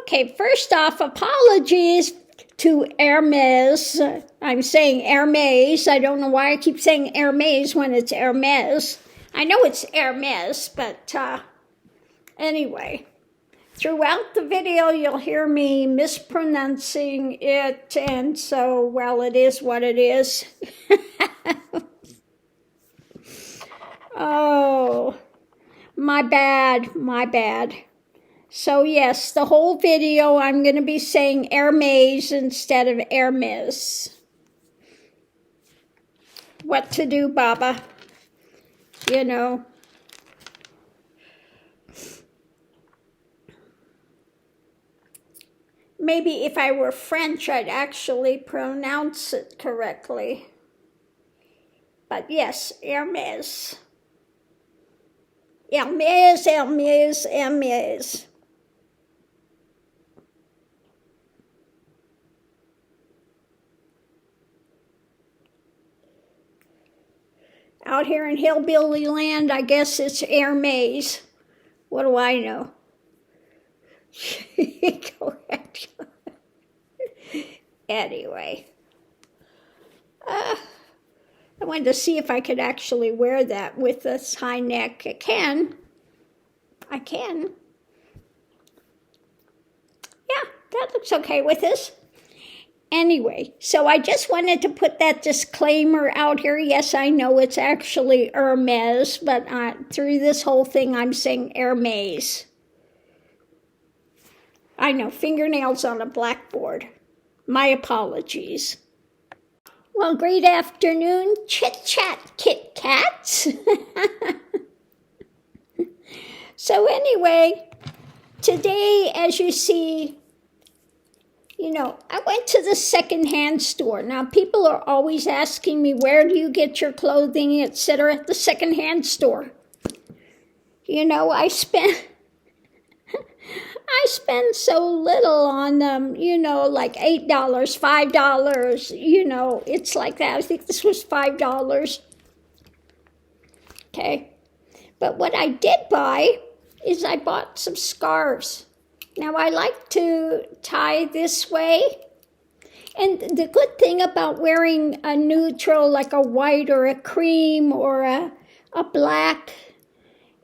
Okay, first off, apologies to Hermes. I'm saying Hermes. I don't know why I keep saying Hermes when it's Hermes. I know it's Hermes, but anyway. Throughout the video, you'll hear me mispronouncing it, and so, well, it is what it is. Oh, my bad, my bad. So yes, the whole video I'm going to be saying Hermes instead of Hermes. What to do, Baba? You know. Maybe if I were French, I'd actually pronounce it correctly. But yes, Hermes. Hermes, Hermes, Hermes. Out here in hillbilly land, I guess it's Hermes. What do I know? Go ahead. Anyway. I wanted to see if I could actually wear that with this high neck. I can. Yeah, that looks okay with this. Anyway, so I just wanted to put that disclaimer out here. Yes, I know it's actually Hermes, but through this whole thing, I'm saying Hermes. I know, fingernails on a blackboard. My apologies. Well, great afternoon, chit-chat Kit Kats. So anyway, today, as you see, I went to the secondhand store. Now, people are always asking me, where do you get your clothing, etc. At the secondhand store. I spend so little on them, like $8, $5, it's like that. I think this was $5. Okay. But what I did buy is I bought some scarves. Now, I like to tie this way. And the good thing about wearing a neutral, like a white or a cream or a black,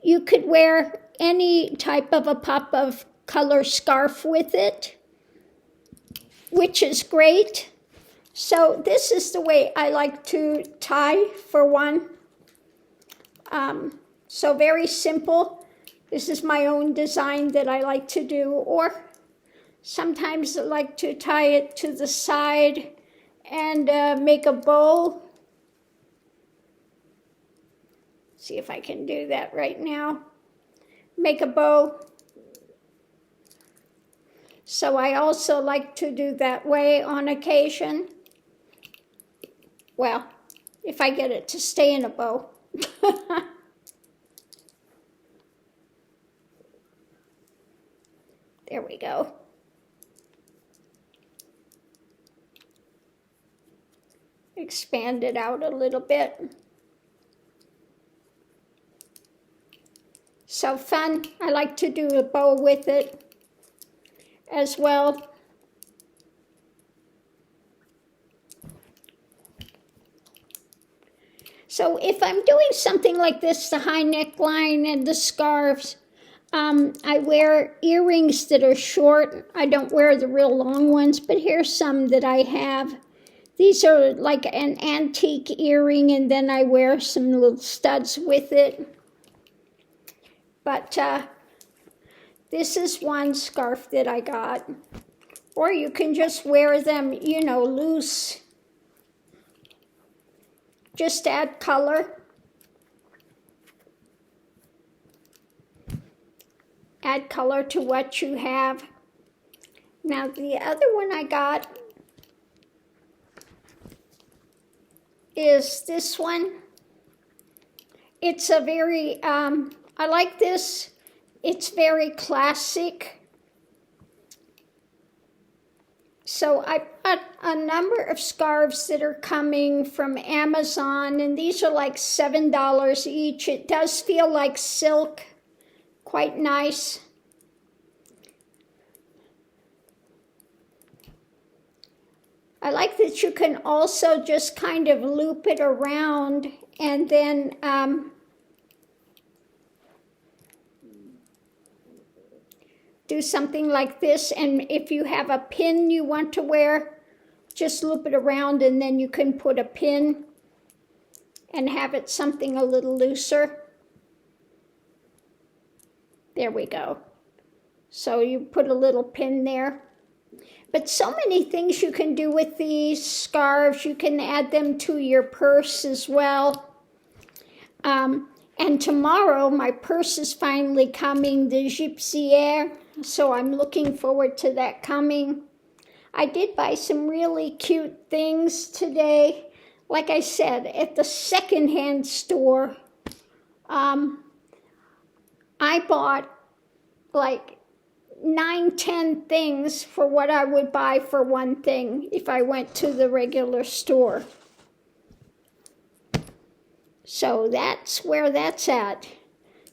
you could wear any type of a pop of color scarf with it, which is great. So this is the way I like to tie for one. So very simple. This is my own design that I like to do, or sometimes I like to tie it to the side and make a bow. See if I can do that right now. Make a bow. So I also like to do that way on occasion. Well, if I get it to stay in a bow. There we go. Expand it out a little bit. So fun. I like to do a bow with it as well. So if I'm doing something like this, the high neckline and the scarves, I wear earrings that are short. I don't wear the real long ones, but here's some that I have. These are like an antique earring, and then I wear some little studs with it. But this is one scarf that I got. Or you can just wear them, loose. Just add color. Add color to what you have. Now the other one I got is this one. It's a very, I like this. It's very classic. So I bought a number of scarves that are coming from Amazon, and these are like $7 each. It does feel like silk. Quite nice. that you can also just kind of loop it around and then do something like this. And if you have a pin you want to wear, just loop it around and then you can put a pin and have it something a little looser. There we go. So you put a little pin there. But so many things you can do with these scarves. You can add them to your purse as well. And tomorrow my purse is finally coming, the Gypsier. So I'm looking forward to that coming. I did buy some really cute things today. Like I said, at the secondhand store, I bought like 9-10 things for what I would buy for one thing if I went to the regular store. So that's where that's at.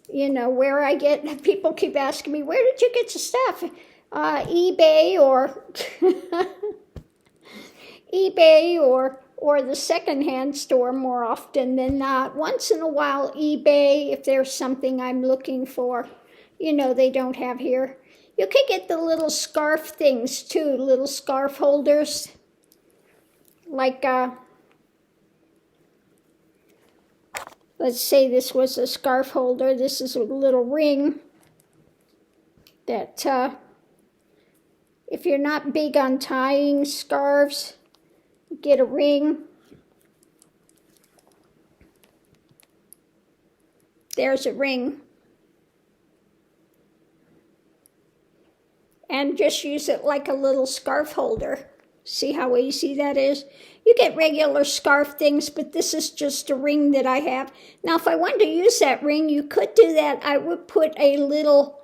You know, where I get, people keep asking me, where did you get your stuff? eBay or eBay or the secondhand store more often than not. Once in a while, eBay, if there's something I'm looking for, you know, they don't have here. You could get the little scarf things too, little scarf holders. Like, let's say this was a scarf holder. This is a little ring that, if you're not big on tying scarves, get a ring. There's a ring. And just use it like a little scarf holder. See how easy that is? You get regular scarf things, but this is just a ring that I have. Now, if I wanted to use that ring, you could do that. I would put a little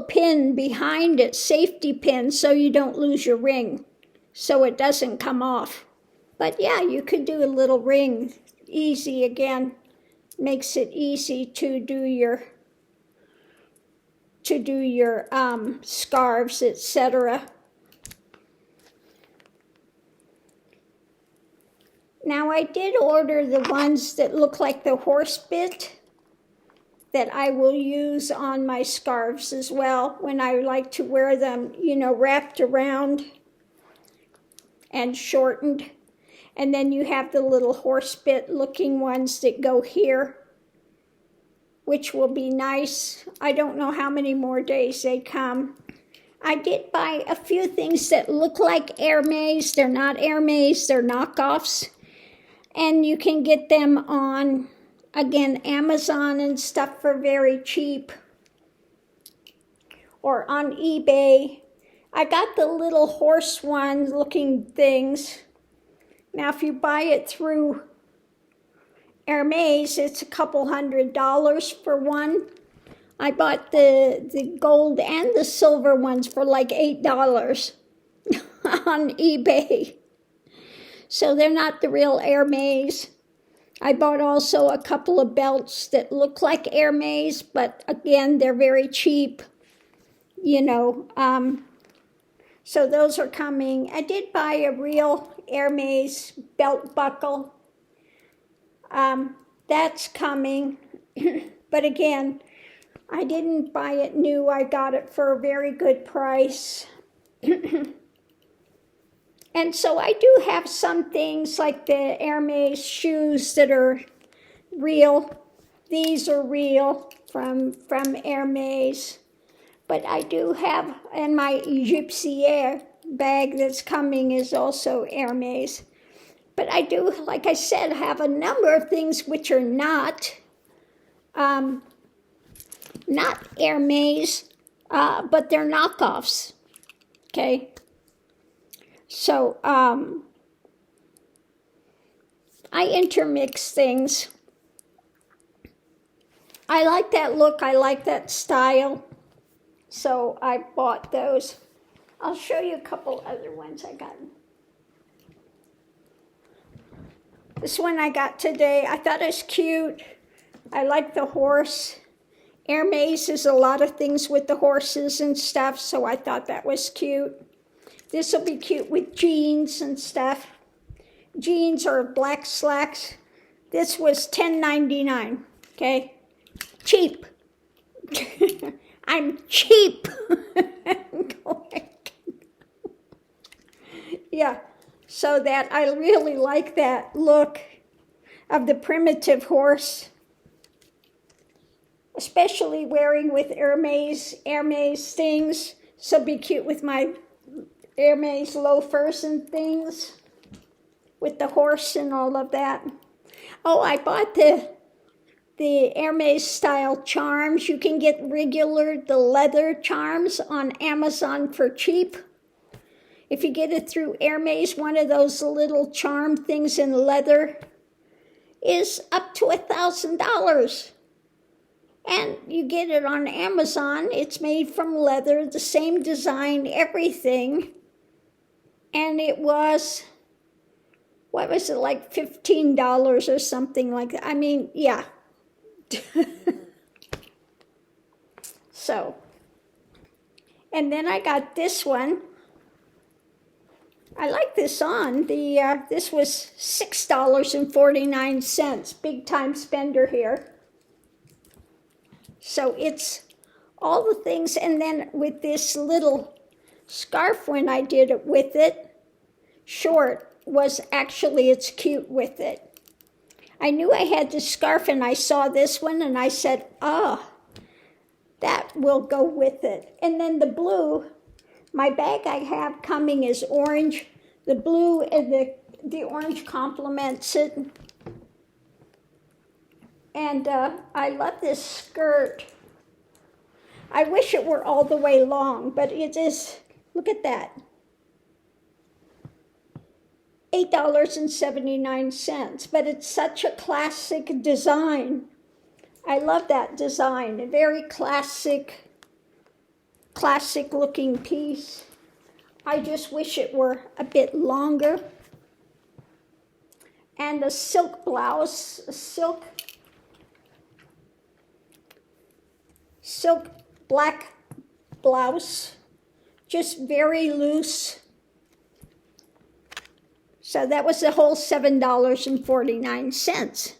pin behind it, safety pin, so you don't lose your ring, so it doesn't come off. But yeah, you could do a little ring. Easy again. Makes it easy to do your scarves, etc. Now I did order the ones that look like the horse bit that I will use on my scarves as well when I like to wear them, you know, wrapped around and shortened. And then you have the little horse bit looking ones that go here, which will be nice. I don't know how many more days they come. I did buy a few things that look like Hermes. They're not Hermes, they're knockoffs. And you can get them on, again, Amazon and stuff for very cheap. Or on eBay. I got the little horse one looking things. Now if you buy it through Hermes, it's a couple $100 for one. I bought the gold and the silver ones for like $8 on eBay. So they're not the real Hermes. I bought also a couple of belts that look like Hermes, but again, they're very cheap, you know. So those are coming. I did buy a real Hermes belt buckle. That's coming. But again, I didn't buy it new. I got it for a very good price. And so I do have some things like the Hermes shoes that are real. These are real from Hermes. But I do have, and my Gypsier bag that's coming is also Hermes. But I do, like I said, have a number of things which are not Hermes, but they're knockoffs, okay? So I intermix things. I like that look, I like that style, so I bought those. I'll show you a couple other ones I got. This one I got today, I thought it was cute. I like the horse. Hermes is a lot of things with the horses and stuff, so I thought that was cute. This will be cute with jeans and stuff. Jeans or black slacks. This was $10.99, okay? Cheap. I'm cheap. Yeah, so that I really like that look of the primitive horse, especially wearing with Hermes things. So be cute with my Hermes loafers and things, with the horse and all of that. Oh, I bought the Hermes style charms. You can get the leather charms on Amazon for cheap. If you get it through Hermes, one of those little charm things in leather is up to $1,000. And you get it on Amazon. It's made from leather, the same design, everything. And it was, what was it, like $15 or something like that. I mean, yeah. So, and then I got this one. I like this on. This was $6.49. Big time spender here. So it's all the things. And then with this little scarf, when I did it with it, short, was actually, it's cute with it. I knew I had this scarf and I saw this one and I said, that will go with it. And then the blue, my bag I have coming is orange. The blue and the orange complements it. And I love this skirt. I wish it were all the way long, but it is, look at that. $8.79, but it's such a classic design. I love that design, a very classic looking piece. I just wish it were a bit longer. And a silk blouse, silk black blouse, just very loose. So that was the whole $7.49.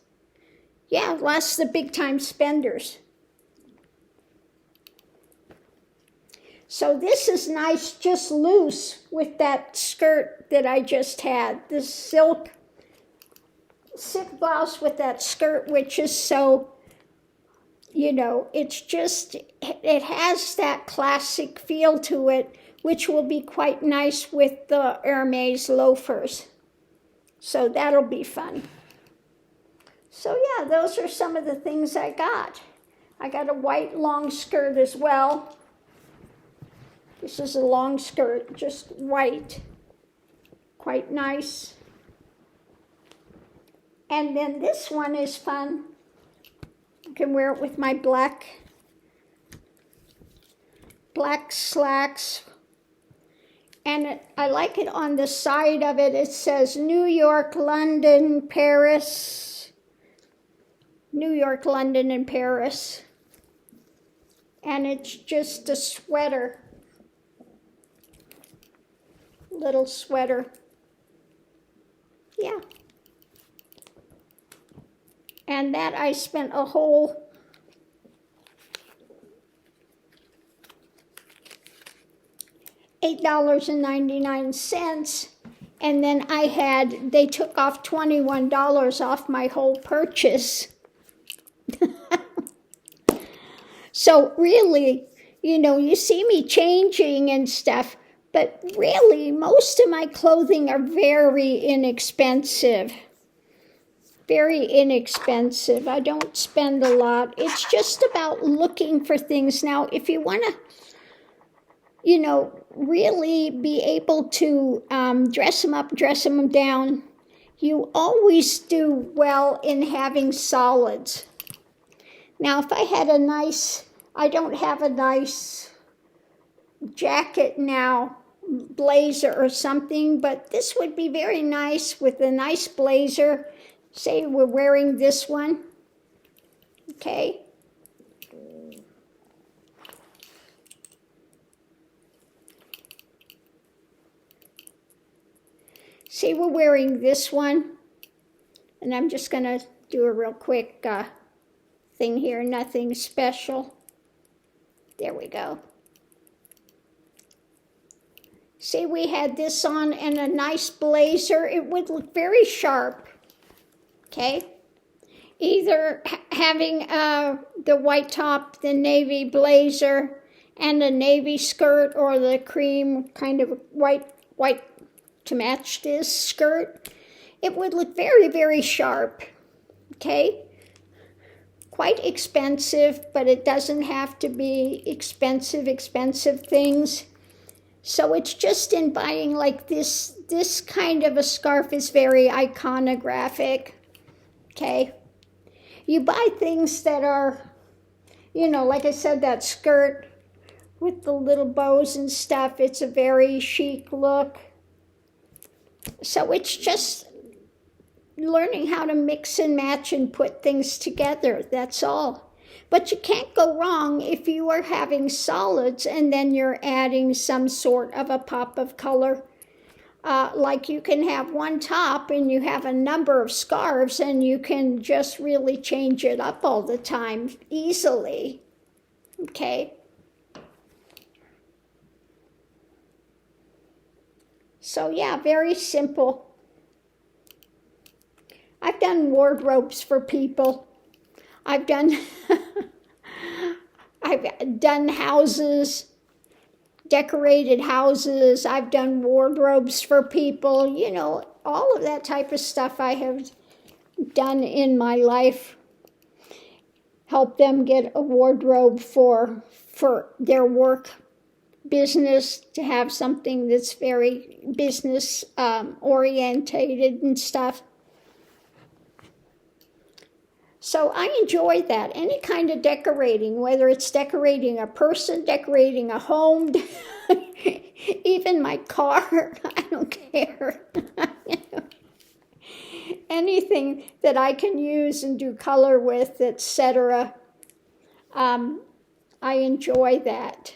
Yeah, lots of big time spenders. So this is nice, just loose with that skirt that I just had. This silk blouse with that skirt, which is so, it's just, it has that classic feel to it, which will be quite nice with the Hermes loafers. So that'll be fun. So yeah, those are some of the things I got. I got a white long skirt as well. This is a long skirt, just white. Quite nice. And then this one is fun. I can wear it with my black slacks. And I like it on the side of it. It says New York, London, Paris. New York, London, and Paris. And it's just a sweater. Little sweater. Yeah. And that I spent a whole $8.99, and then they took off $21 off my whole purchase. So really, you see me changing and stuff, but really most of my clothing are very inexpensive. Very inexpensive. I don't spend a lot. It's just about looking for things. Now, if you want to, really be able to dress them up, dress them down, you always do well in having solids. Now, if I had I don't have a nice jacket now, blazer or something, but this would be very nice with a nice blazer. Say we're wearing this one, okay? See, we're wearing this one, and I'm just going to do a real quick thing here, nothing special. There we go. See, we had this on and a nice blazer. It would look very sharp, okay? Either having the white top, the navy blazer, and a navy skirt, or the cream kind of white to match this skirt. It would look very, very sharp, okay? Quite expensive, but it doesn't have to be expensive things. So it's just in buying like this kind of a scarf is very iconographic, okay? You buy things that are, you know, like I said, that skirt with the little bows and stuff, it's a very chic look. So it's just learning how to mix and match and put things together, that's all. But you can't go wrong if you are having solids and then you're adding some sort of a pop of color. Like you can have one top and you have a number of scarves and you can just really change it up all the time easily, okay? So yeah, very simple. I've done wardrobes for people. I've done houses, decorated houses. I've done wardrobes for people. You know, all of that type of stuff I have done in my life. Help them get a wardrobe for their work business, to have something that's very business orientated and stuff. So I enjoy that. Any kind of decorating, whether it's decorating a person, decorating a home, even my car, I don't care. You know, anything that I can use and do color with, etc. I enjoy that.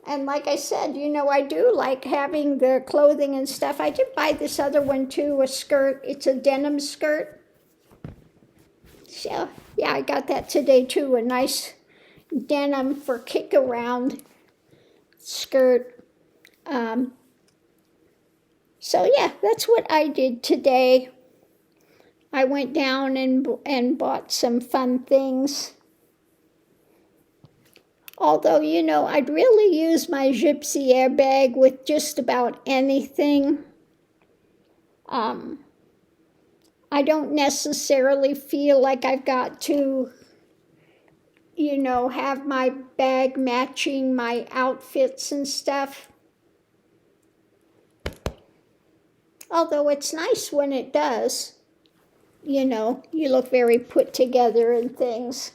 And like I said, you know, I do like having the clothing and stuff. I did buy this other one too, a skirt. It's a denim skirt. So, yeah, I got that today too, a nice denim for kick around skirt. So, yeah, that's what I did today. I went down and bought some fun things. Although, you know, I'd really use my Gypsy airbag with just about anything. I don't necessarily feel like I've got to, you know, have my bag matching my outfits and stuff. Although it's nice when it does. You know, you look very put together and things.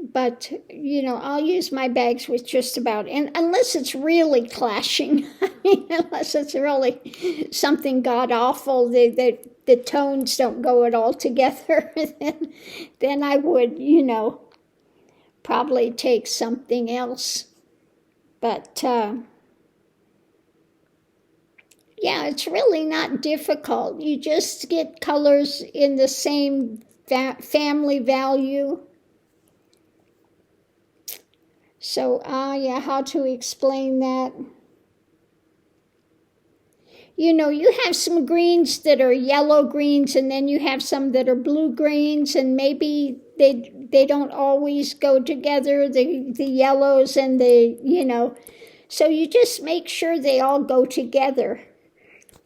But, you know, I'll use my bags with just about, and unless it's really clashing, I mean, unless it's really something god-awful, the tones don't go at all together, then I would, you know, probably take something else. But, yeah, it's really not difficult. You just get colors in the same family value. So, yeah, how to explain that? You know, you have some greens that are yellow greens, and then you have some that are blue greens, and maybe they don't always go together, the yellows and the, you know. So you just make sure they all go together.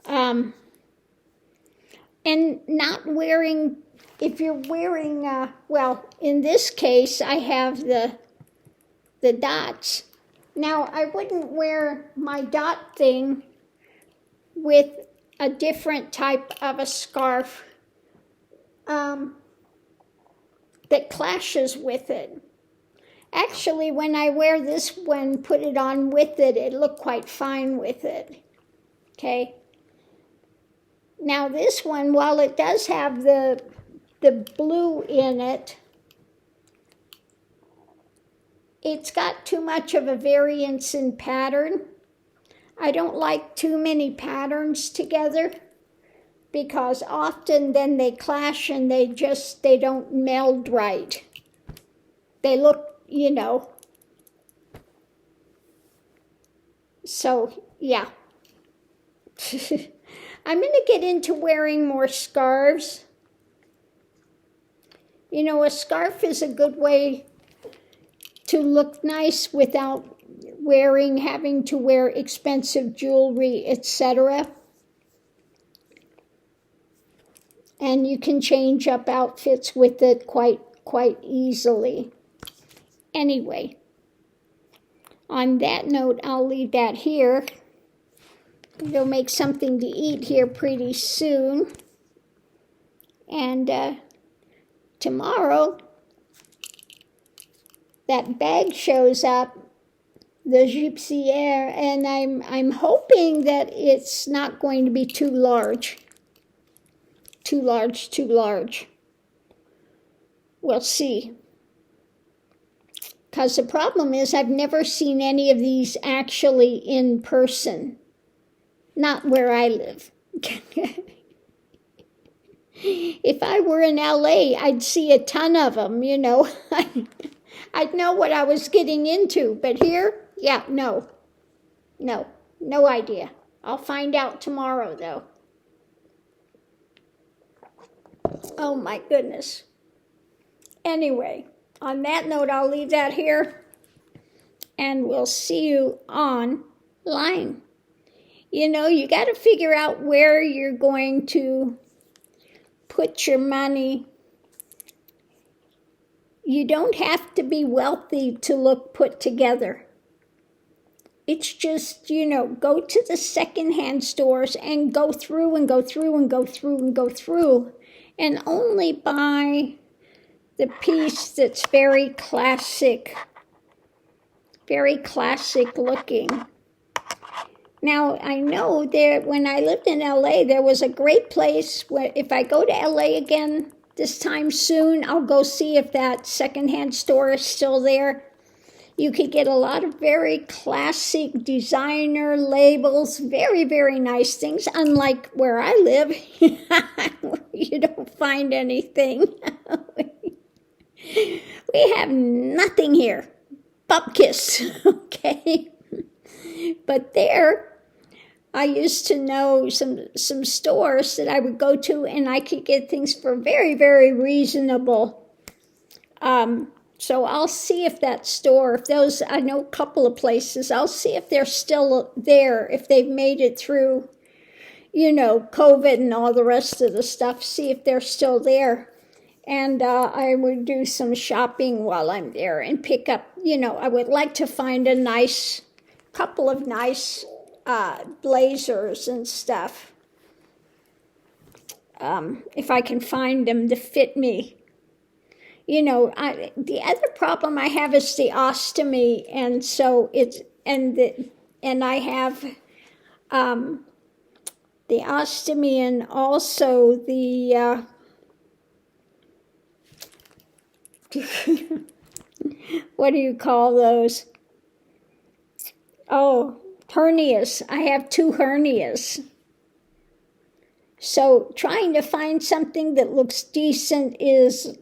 And not wearing, if you're wearing, well, in this case, I have the dots. Now, I wouldn't wear my dot thing with a different type of a scarf that clashes with it. Actually, when I wear this one, put it on with it, it looked quite fine with it. Okay. Now, this one, while it does have the blue in it, it's got too much of a variance in pattern. I don't like too many patterns together, because often then they clash and they don't meld right. They look, so yeah. I'm going to get into wearing more scarves. A scarf is a good way to look nice without having to wear expensive jewelry, etc. And you can change up outfits with it quite easily. Anyway, on that note, I'll leave that here. We'll make something to eat here pretty soon. And tomorrow, that bag shows up, the Gypsy Air, and I'm hoping that it's not going to be too large. Too large. We'll see. Because the problem is I've never seen any of these actually in person. Not where I live. If I were in LA, I'd see a ton of them, I'd know what I was getting into. But here, yeah, no idea. I'll find out tomorrow, though. Oh, my goodness. Anyway, on that note, I'll leave that here. And we'll see you online. You got to figure out where you're going to put your money. You don't have to be wealthy to look put together. It's just, go to the secondhand stores and go through and go through and go through and go through, and only buy the piece that's very classic looking. Now, I know that when I lived in LA, there was a great place where if I go to LA again this time soon, I'll go see if that secondhand store is still there. You could get a lot of very classic designer labels, very, very nice things, unlike where I live. You don't find anything. We have nothing here. Bupkis, okay? But there, I used to know some stores that I would go to, and I could get things for very, very reasonable. So I'll see if that store, I know a couple of places, I'll see if they're still there, if they've made it through, COVID and all the rest of the stuff, see if they're still there. And I would do some shopping while I'm there and pick up, I would like to find a couple of nice blazers and stuff. If I can find them to fit me. The other problem I have is the ostomy, and so and I have the ostomy and also the what do you call those? Oh, hernias. I have 2 hernias. So trying to find something that looks decent is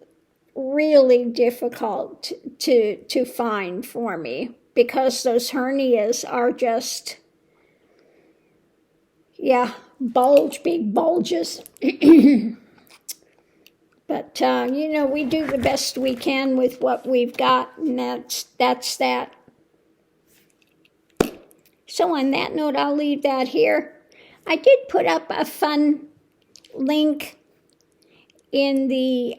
really difficult to find for me, because those hernias are just, big bulges. But, we do the best we can with what we've got, and that's that. So on that note, I'll leave that here. I did put up a fun link in the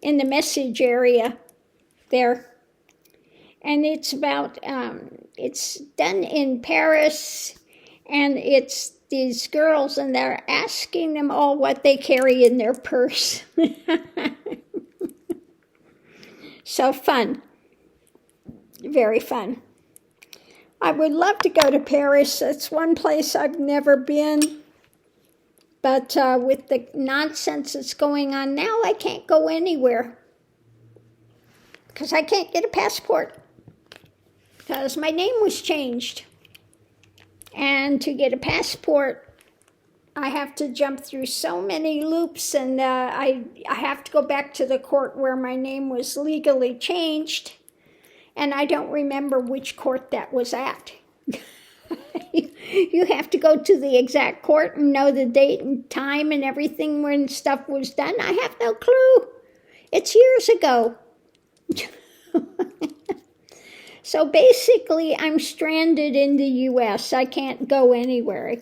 message area there. And it's about, it's done in Paris, and it's these girls, and they're asking them all what they carry in their purse. So fun. Very fun. I would love to go to Paris. It's one place I've never been. But with the nonsense that's going on now, I can't go anywhere. Because I can't get a passport. because my name was changed. And to get a passport, I have to jump through so many loops, and I have to go back to the court where my name was legally changed, and I don't remember which court that was at. You have to go to the exact court and know the date and time and everything when stuff was done. I have no clue. It's years ago. So basically, I'm stranded in the U.S. I can't go anywhere.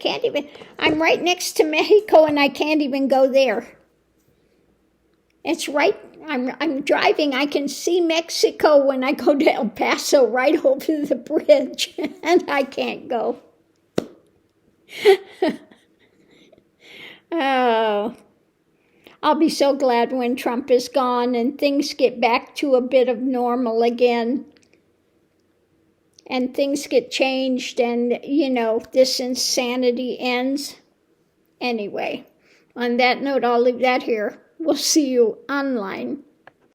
I'm right next to Mexico, and I can't even go there. It's right, I'm driving. I can see Mexico when I go to El Paso right over the bridge, and I can't go. Oh, I'll be so glad when Trump is gone and things get back to a bit of normal again. And things get changed and, this insanity ends. Anyway, on that note, I'll leave that here. We'll see you online.